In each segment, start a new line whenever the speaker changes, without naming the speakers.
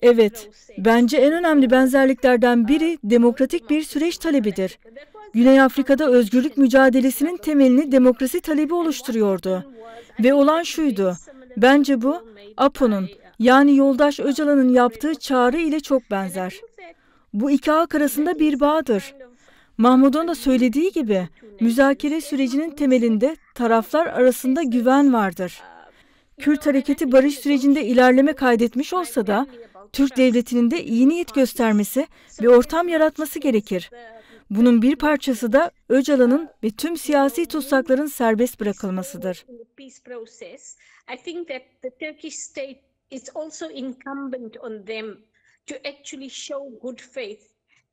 Evet, bence en önemli benzerliklerden biri demokratik bir süreç talebidir. Güney Afrika'da özgürlük mücadelesinin temelini demokrasi talebi oluşturuyordu. Ve olan şuydu, bence bu APO'nun yani Yoldaş Öcalan'ın yaptığı çağrı ile çok benzer. Bu iki halk arasında bir bağdır. Mahmud'un da söylediği gibi müzakere sürecinin temelinde taraflar arasında güven vardır. Kürt hareketi barış sürecinde ilerleme kaydetmiş olsa da Türk devletinin de iyi niyet göstermesi ve ortam yaratması gerekir. Bunun bir parçası da Öcalan'ın ve tüm siyasi tutsakların serbest bırakılmasıdır.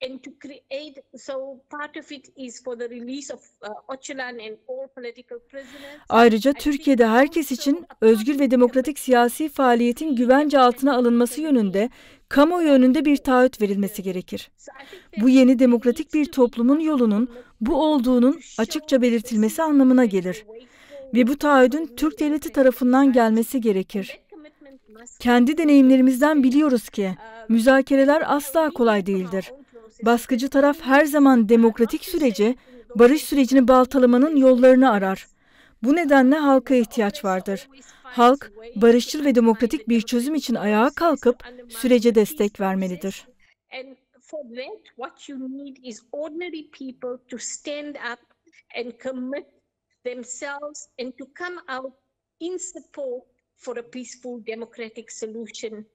And to create, so part of it is for the release of Öcalan and all political prisoners. Ayrıca Türkiye'de herkes için özgür ve demokratik siyasi faaliyetin güvence altına alınması yönünde kamuoyu önünde bir taahhüt verilmesi gerekir. Bu yeni demokratik bir toplumun yolunun bu olduğunun açıkça belirtilmesi anlamına gelir. Ve bu taahhüdün Türk devleti tarafından gelmesi gerekir. Kendi deneyimlerimizden biliyoruz ki müzakereler asla kolay değildir. Baskıcı taraf her zaman demokratik süreci, barış sürecini baltalamanın yollarını arar. Bu nedenle halka ihtiyaç vardır. Halk, barışçıl ve demokratik bir çözüm için ayağa kalkıp sürece destek vermelidir. For a peaceful democratic solution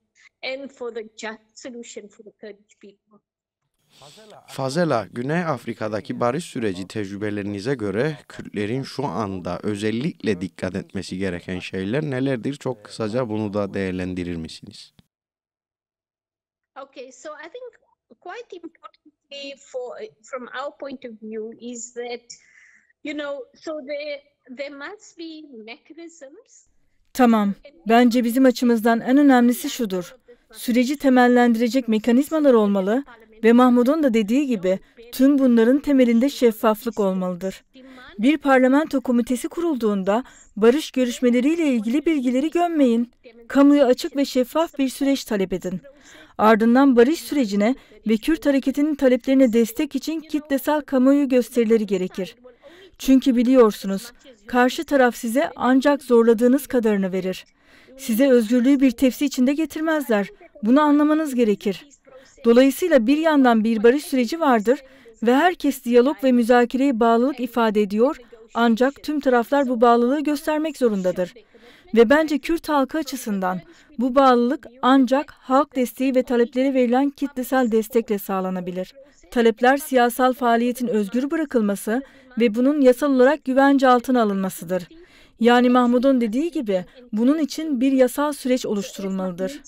and for the just solution for the Kurdish people.
Fazela, Güney Afrika'daki barış süreci tecrübelerinize göre Kürtlerin şu anda özellikle dikkat etmesi gereken şeyler nelerdir? Çok kısaca bunu da değerlendirir misiniz?
Okay, so I think quite importantly from our point of view is that so there must be mechanisms. Tamam, bence bizim açımızdan en önemlisi şudur. Süreci temellendirecek mekanizmalar olmalı ve Mahmud'un da dediği gibi tüm bunların temelinde şeffaflık olmalıdır. Bir parlamento komitesi kurulduğunda barış görüşmeleriyle ilgili bilgileri gömmeyin. Kamuya açık ve şeffaf bir süreç talep edin. Ardından barış sürecine ve Kürt hareketinin taleplerine destek için kitlesel kamuoyu gösterileri gerekir. Çünkü biliyorsunuz, karşı taraf size ancak zorladığınız kadarını verir. Size özgürlüğü bir tepsi içinde getirmezler. Bunu anlamanız gerekir. Dolayısıyla bir yandan bir barış süreci vardır ve herkes diyalog ve müzakereye bağlılık ifade ediyor, ancak tüm taraflar bu bağlılığı göstermek zorundadır. Ve bence Kürt halkı açısından bu bağlılık ancak halk desteği ve taleplere verilen kitlesel destekle sağlanabilir. Talepler siyasal faaliyetin özgür bırakılması ve bunun yasal olarak güvence altına alınmasıdır. Yani Mahmud'un dediği gibi bunun için bir yasal süreç oluşturulmalıdır.